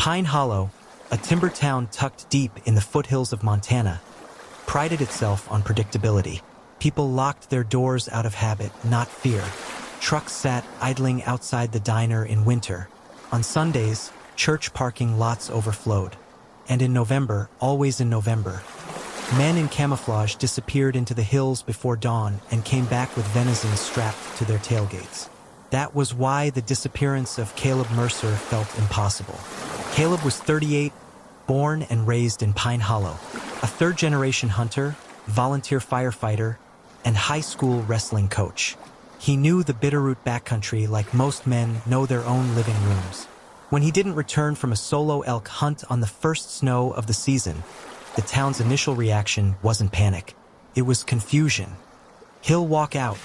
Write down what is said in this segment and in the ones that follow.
Pine Hollow, a timber town tucked deep in the foothills of Montana, prided itself on predictability. People locked their doors out of habit, not fear. Trucks sat idling outside the diner in winter. On Sundays, church parking lots overflowed. And in November, always in November, men in camouflage disappeared into the hills before dawn and came back with venison strapped to their tailgates. That was why the disappearance of Caleb Mercer felt impossible. Caleb was 38, born and raised in Pine Hollow, a third-generation hunter, volunteer firefighter, and high school wrestling coach. He knew the Bitterroot backcountry like most men know their own living rooms. When he didn't return from a solo elk hunt on the first snow of the season, the town's initial reaction wasn't panic. It was confusion. "He'll walk out,"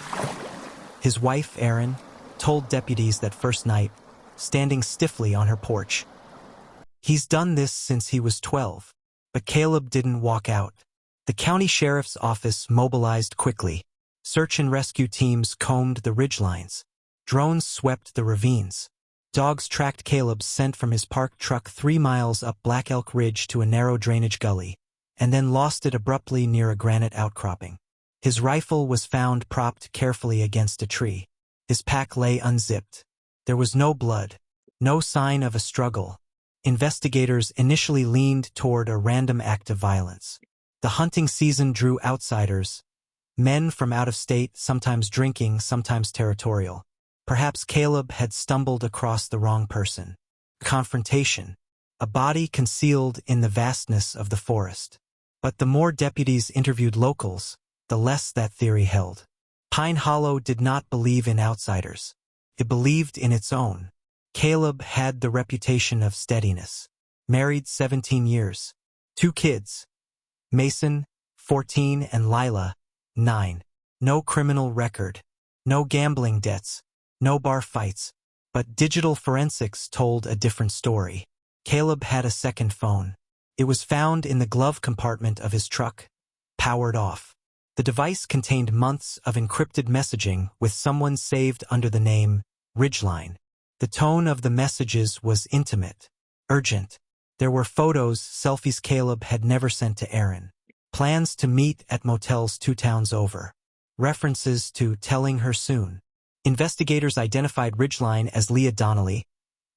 his wife, Erin, told deputies that first night, standing stiffly on her porch. "He's done this since he was 12. But Caleb didn't walk out. The county sheriff's office mobilized quickly. Search and rescue teams combed the ridgelines. Drones swept the ravines. Dogs tracked Caleb's scent from his parked truck 3 miles up Black Elk Ridge to a narrow drainage gully, and then lost it abruptly near a granite outcropping. His rifle was found propped carefully against a tree. His pack lay unzipped. There was no blood, no sign of a struggle. Investigators initially leaned toward a random act of violence. The hunting season drew outsiders, men from out of state, sometimes drinking, sometimes territorial. Perhaps Caleb had stumbled across the wrong person. Confrontation. A body concealed in the vastness of the forest. But the more deputies interviewed locals, the less that theory held. Pine Hollow did not believe in outsiders. It believed in its own. Caleb had the reputation of steadiness. Married 17 years. 2 kids. Mason, 14, and Lila, 9. No criminal record. No gambling debts. No bar fights. But digital forensics told a different story. Caleb had a second phone. It was found in the glove compartment of his truck, powered off. The device contained months of encrypted messaging with someone saved under the name Ridgeline. The tone of the messages was intimate, urgent. There were photos, selfies Caleb had never sent to Erin. Plans to meet at motels 2 towns over. References to telling her soon. Investigators identified Ridgeline as Leah Donnelly,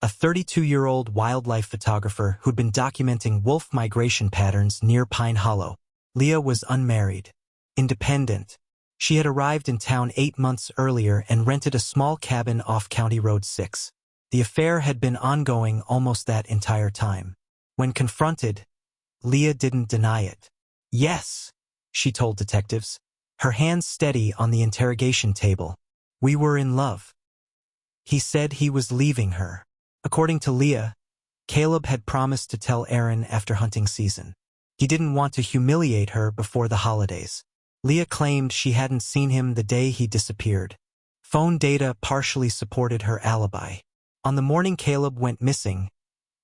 a 32-year-old wildlife photographer who'd been documenting wolf migration patterns near Pine Hollow. Leah was unmarried, independent. She had arrived in town 8 months earlier and rented a small cabin off County Road 6. The affair had been ongoing almost that entire time. When confronted, Leah didn't deny it. "Yes," she told detectives, her hands steady on the interrogation table. "We were in love." He said he was leaving her. According to Leah, Caleb had promised to tell Erin after hunting season. He didn't want to humiliate her before the holidays. Leah claimed she hadn't seen him the day he disappeared. Phone data partially supported her alibi. On the morning Caleb went missing,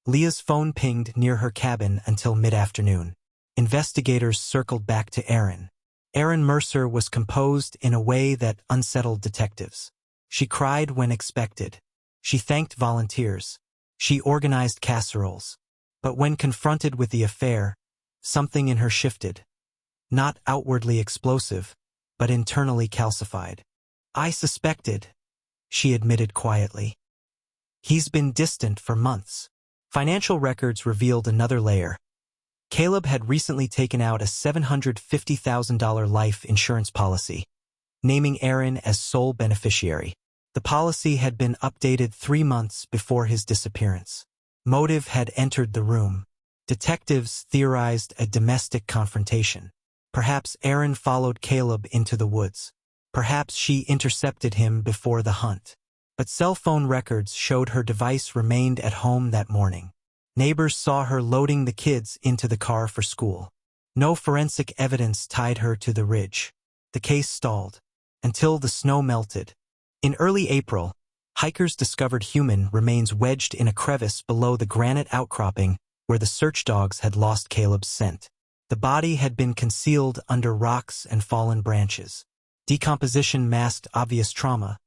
Leah's phone pinged near her cabin until mid-afternoon. Investigators circled back to Erin. Erin Mercer was composed in a way that unsettled detectives. She cried when expected. She thanked volunteers. She organized casseroles. But when confronted with the affair, something in her shifted. Not outwardly explosive, but internally calcified. "I suspected," she admitted quietly. "He's been distant for months." Financial records revealed another layer. Caleb had recently taken out a $750,000 life insurance policy, naming Erin as sole beneficiary. The policy had been updated 3 months before his disappearance. Motive had entered the room. Detectives theorized a domestic confrontation. Perhaps Erin followed Caleb into the woods. Perhaps she intercepted him before the hunt. But cell phone records showed her device remained at home that morning. Neighbors saw her loading the kids into the car for school. No forensic evidence tied her to the ridge. The case stalled until the snow melted. In early April, hikers discovered human remains wedged in a crevice below the granite outcropping where the search dogs had lost Caleb's scent. The body had been concealed under rocks and fallen branches. Decomposition masked obvious trauma,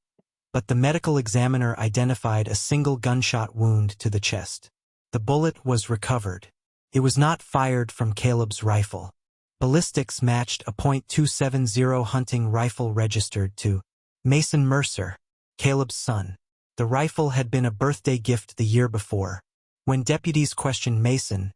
but the medical examiner identified a single gunshot wound to the chest. The bullet was recovered. It was not fired from Caleb's rifle. Ballistics matched a .270 hunting rifle registered to Mason Mercer, Caleb's son. The rifle had been a birthday gift the year before. When deputies questioned Mason,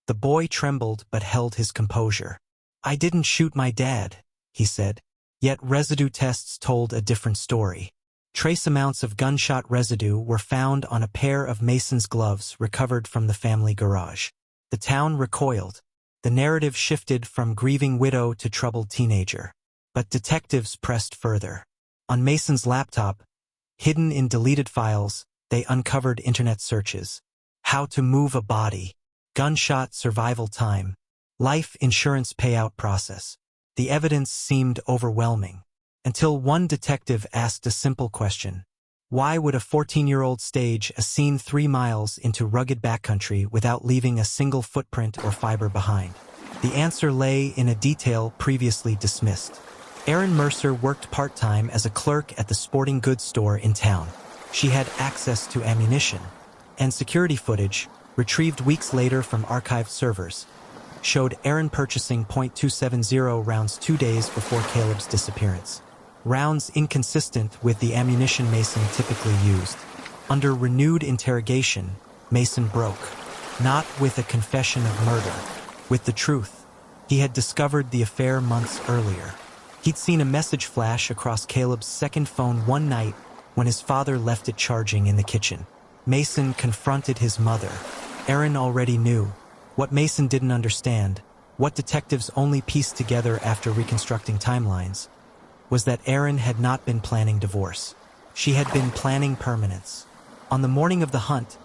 the boy trembled but held his composure. "I didn't shoot my dad," he said. Yet residue tests told a different story. Trace amounts of gunshot residue were found on a pair of Mason's gloves recovered from the family garage. The town recoiled. The narrative shifted from grieving widow to troubled teenager. But detectives pressed further. On Mason's laptop, hidden in deleted files, they uncovered internet searches. How to move a body. Gunshot survival time. Life insurance payout process. The evidence seemed overwhelming. Until one detective asked a simple question. Why would a 14-year-old stage a scene 3 miles into rugged backcountry without leaving a single footprint or fiber behind? The answer lay in a detail previously dismissed. Erin Mercer worked part-time as a clerk at the sporting goods store in town. She had access to ammunition, and security footage, retrieved weeks later from archived servers, showed Erin purchasing .270 rounds 2 days before Caleb's disappearance. Rounds inconsistent with the ammunition Mason typically used. Under renewed interrogation, Mason broke. Not with a confession of murder, with the truth. He had discovered the affair months earlier. He'd seen a message flash across Caleb's second phone one night when his father left it charging in the kitchen. Mason confronted his mother. Erin already knew. What Mason didn't understand, what detectives only pieced together after reconstructing timelines, was that Erin had not been planning divorce. She had been planning permanence. On the morning of the hunt,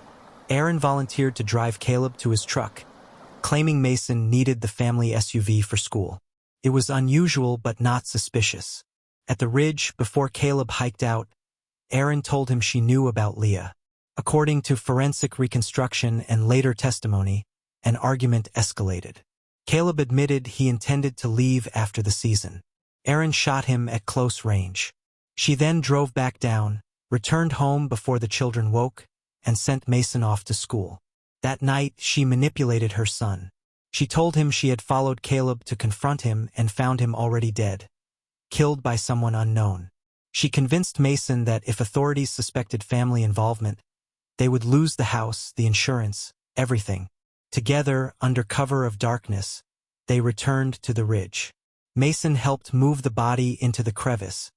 Erin volunteered to drive Caleb to his truck, claiming Mason needed the family SUV for school. It was unusual but not suspicious. At the ridge, before Caleb hiked out, Erin told him she knew about Leah. According to forensic reconstruction and later testimony, an argument escalated. Caleb admitted he intended to leave after the season. Erin shot him at close range. She then drove back down, returned home before the children woke, and sent Mason off to school. That night, she manipulated her son. She told him she had followed Caleb to confront him and found him already dead, killed by someone unknown. She convinced Mason that if authorities suspected family involvement, they would lose the house, the insurance, everything. Together, under cover of darkness, they returned to the ridge. Mason helped move the body into the crevice,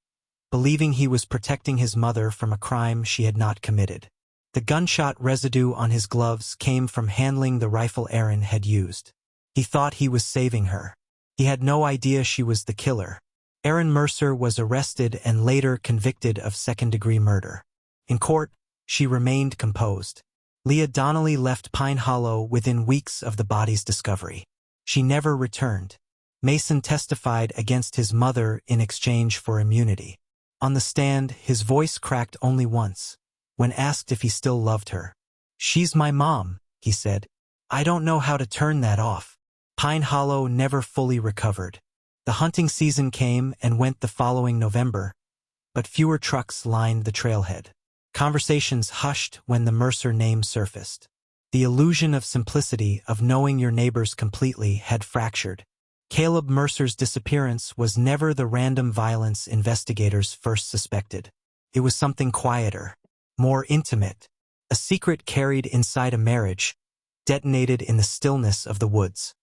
believing he was protecting his mother from a crime she had not committed. The gunshot residue on his gloves came from handling the rifle Erin had used. He thought he was saving her. He had no idea she was the killer. Erin Mercer was arrested and later convicted of second-degree murder. In court, she remained composed. Leah Donnelly left Pine Hollow within weeks of the body's discovery. She never returned. Mason testified against his mother in exchange for immunity. On the stand, his voice cracked only once, when asked if he still loved her. "She's my mom," he said. "I don't know how to turn that off." Pine Hollow never fully recovered. The hunting season came and went the following November, but fewer trucks lined the trailhead. Conversations hushed when the Mercer name surfaced. The illusion of simplicity of knowing your neighbors completely had fractured. Caleb Mercer's disappearance was never the random violence investigators first suspected. It was something quieter, more intimate, a secret carried inside a marriage, detonated in the stillness of the woods.